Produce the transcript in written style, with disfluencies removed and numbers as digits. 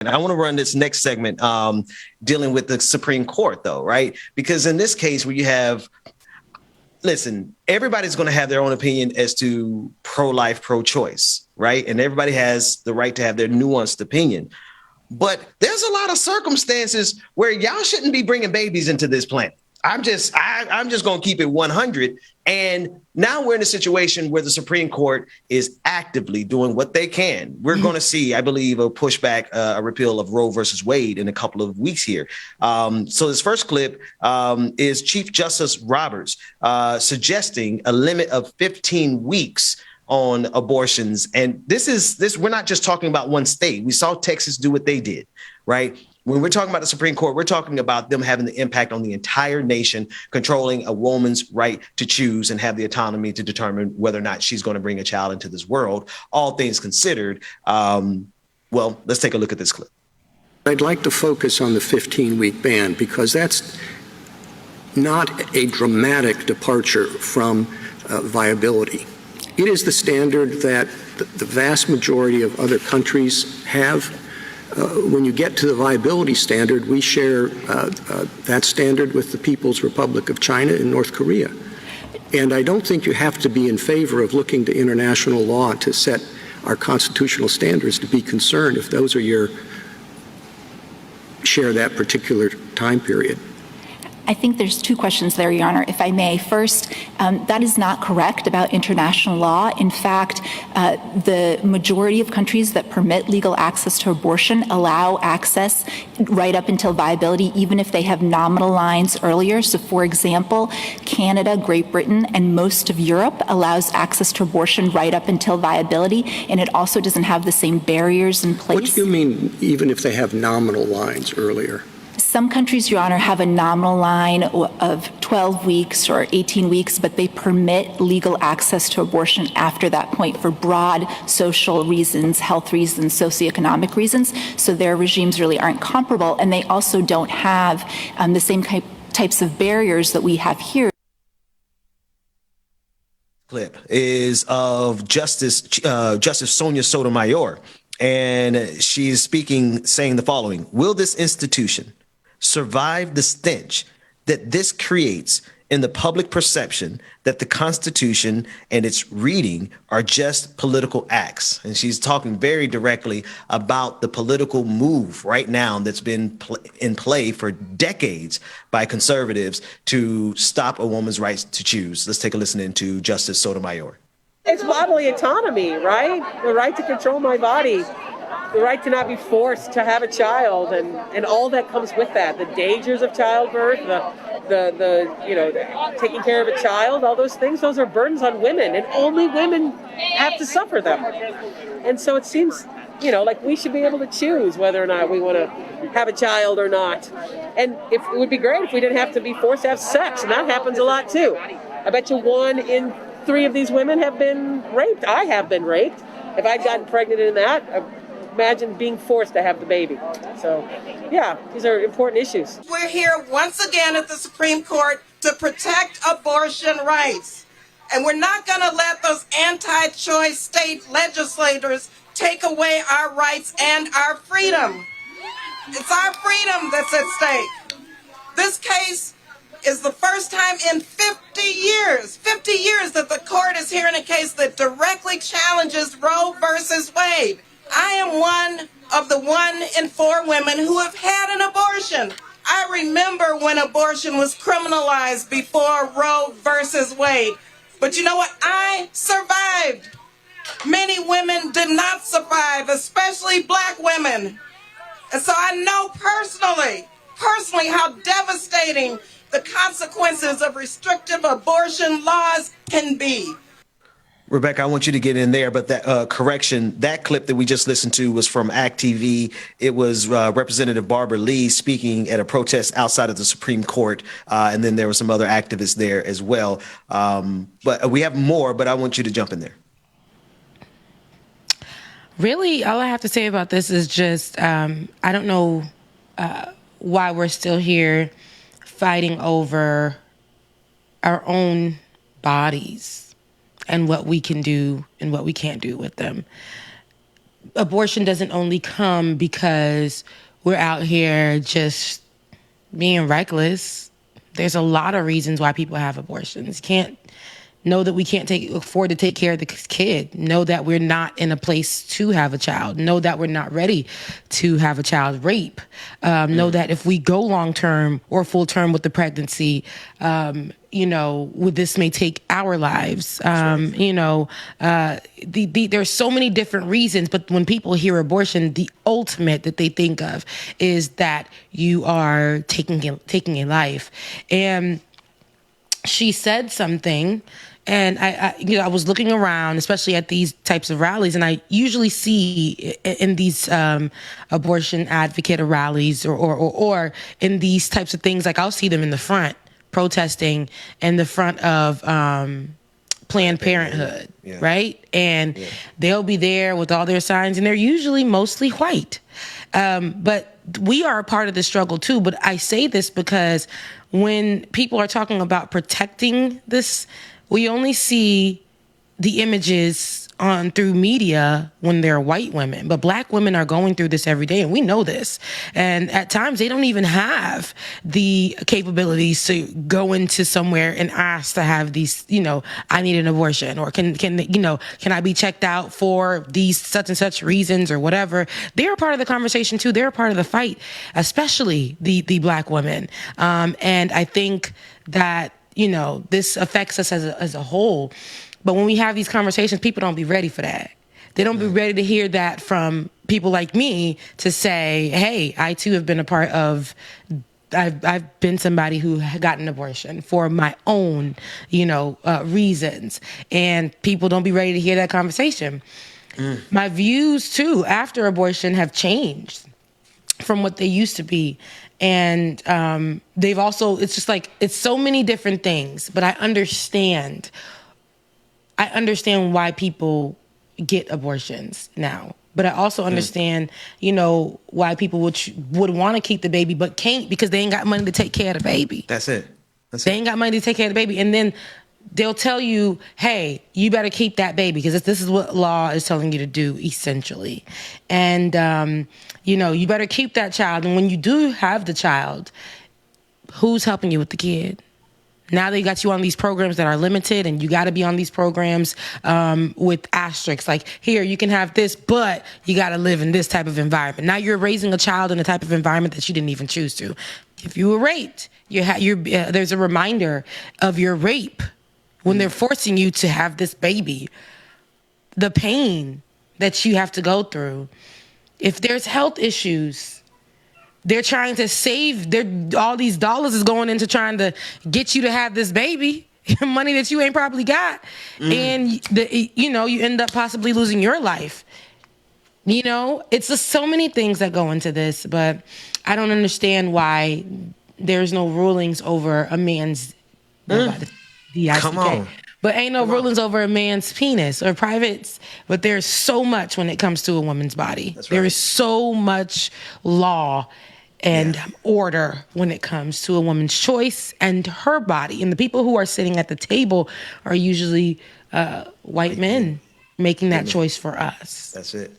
And I want to run this next segment dealing with the Supreme Court, though, right? Because in this case where you have, listen, everybody's going to have their own opinion as to pro-life, pro-choice, right? And everybody has the right to have their nuanced opinion. But there's a lot of circumstances where y'all shouldn't be bringing babies into this planet. I'm just going to keep it 100. And now we're in a situation where the Supreme Court is actively doing what they can. We're going to see, I believe, a pushback, a repeal of Roe versus Wade in a couple of weeks here. So this first clip is Chief Justice Roberts suggesting a limit of 15 weeks on abortions. And we're not just talking about one state. We saw Texas do what they did, right? When we're talking about the Supreme Court, we're talking about them having the impact on the entire nation, controlling a woman's right to choose and have the autonomy to determine whether or not she's going to bring a child into this world, all things considered. Well, let's take a look at this clip. I'd like to focus on the 15-week ban because that's not a dramatic departure from viability. It is the standard that the vast majority of other countries have. When you get to the viability standard, we share that standard with the People's Republic of China and North Korea. And I don't think you have to be in favor of looking to international law to set our constitutional standards to be concerned if those are share that particular time period. I think there's two questions there, Your Honor, if I may. First, that is not correct about international law. In fact, the majority of countries that permit legal access to abortion allow access right up until viability, even if they have nominal lines earlier. So, for example, Canada, Great Britain, and most of Europe allows access to abortion right up until viability, and it also doesn't have the same barriers in place. What do you mean, even if they have nominal lines earlier? Some countries, Your Honor, have a nominal line of 12 weeks or 18 weeks, but they permit legal access to abortion after that point for broad social reasons, health reasons, socioeconomic reasons. So their regimes really aren't comparable, and they also don't have the same types of barriers that we have here. Clip is of Justice Sonia Sotomayor, and she's speaking, saying the following: will this institution survive the stench that this creates in the public perception that the Constitution and its reading are just political acts? And she's talking very directly about the political move right now that's been in play for decades by conservatives to stop a woman's right to choose. Let's take a listen into Justice Sotomayor. It's bodily autonomy, right? The right to control my body. The right to not be forced to have a child, and all that comes with that, the dangers of childbirth, the taking care of a child, all those things, those are burdens on women, and only women have to suffer them. And so it seems, like we should be able to choose whether or not we want to have a child or not. And it would be great if we didn't have to be forced to have sex, and that happens a lot too. I bet you 1 in 3 of these women have been raped. I have been raped. If I'd gotten pregnant in that, imagine being forced to have the baby. So, yeah, these are important issues. We're here once again at the Supreme Court to protect abortion rights. And we're not going to let those anti-choice state legislators take away our rights and our freedom. It's our freedom that's at stake. This case is the first time in 50 years that the court is hearing a case that directly challenges Roe versus Wade. I am one of the 1 in 4 women who have had an abortion. I remember when abortion was criminalized before Roe versus Wade. But you know what? I survived. Many women did not survive, especially black women. And so I know personally how devastating the consequences of restrictive abortion laws can be. Rebecca, I want you to get in there, but that correction, that clip that we just listened to was from ACT.tv. It was Representative Barbara Lee speaking at a protest outside of the Supreme Court, and then there were some other activists there as well. But we have more, but I want you to jump in there. Really, all I have to say about this is just I don't know why we're still here fighting over our own bodies and what we can do and what we can't do with them. abortion doesn't only come because we're out here just being reckless. There's a lot of reasons why people have abortions. Can't know that we can't afford to take care of the kid. Know that we're not in a place to have a child. Know that we're not ready to have a child. Rape. Know that if we go long term or full term with the pregnancy, this may take our lives. There's so many different reasons, but when people hear abortion, the ultimate that they think of is that you are taking a life. And she said something, and I was looking around, especially at these types of rallies, and I usually see in these abortion advocate rallies or in these types of things, like I'll see them in the front protesting in the front of Planned Parenthood, right? And they'll be there with all their signs, and they're usually mostly white. But we are a part of the struggle too. But I say this because when people are talking about protecting this, we only see the images through media when they're white women, but Black women are going through this every day, and we know this. And at times they don't even have the capabilities to go into somewhere and ask to have these, I need an abortion, or can I be checked out for these such and such reasons or whatever. They're a part of the conversation too. They're a part of the fight, especially the Black women. And I think that, this affects us as a whole. But when we have these conversations, people don't be ready for that. They don't be ready to hear that from people like me to say, hey, I too have been a part of, I've been somebody who got an abortion for my own, reasons. And people don't be ready to hear that conversation. My views too, after abortion, have changed from what they used to be. And they've also, it's just like, it's so many different things, but I understand why people get abortions now. But I also understand, why people would want to keep the baby but can't because they ain't got money to take care of the baby. That's it. They ain't got money to take care of the baby. And then they'll tell you, hey, you better keep that baby because this is what law is telling you to do, essentially. And, you better keep that child. And when you do have the child, who's helping you with the kid? Now they got you on these programs that are limited, and you got to be on these programs with asterisks. Like, here, you can have this, but you got to live in this type of environment. Now you're raising a child in a type of environment that you didn't even choose to. If you were raped, there's a reminder of your rape when they're forcing you to have this baby. The pain that you have to go through. If there's health issues, they're trying to save, all these dollars is going into trying to get you to have this baby, money that you ain't probably got. And, you end up possibly losing your life. It's just so many things that go into this, but I don't understand why there's no rulings over a man's D-I-C-K. Come on. But ain't no rulings over a man's penis or privates. But there's so much when it comes to a woman's body. That's right. There is so much law and order when it comes to a woman's choice and her body. And the people who are sitting at the table are usually white men making that choice for us. That's it.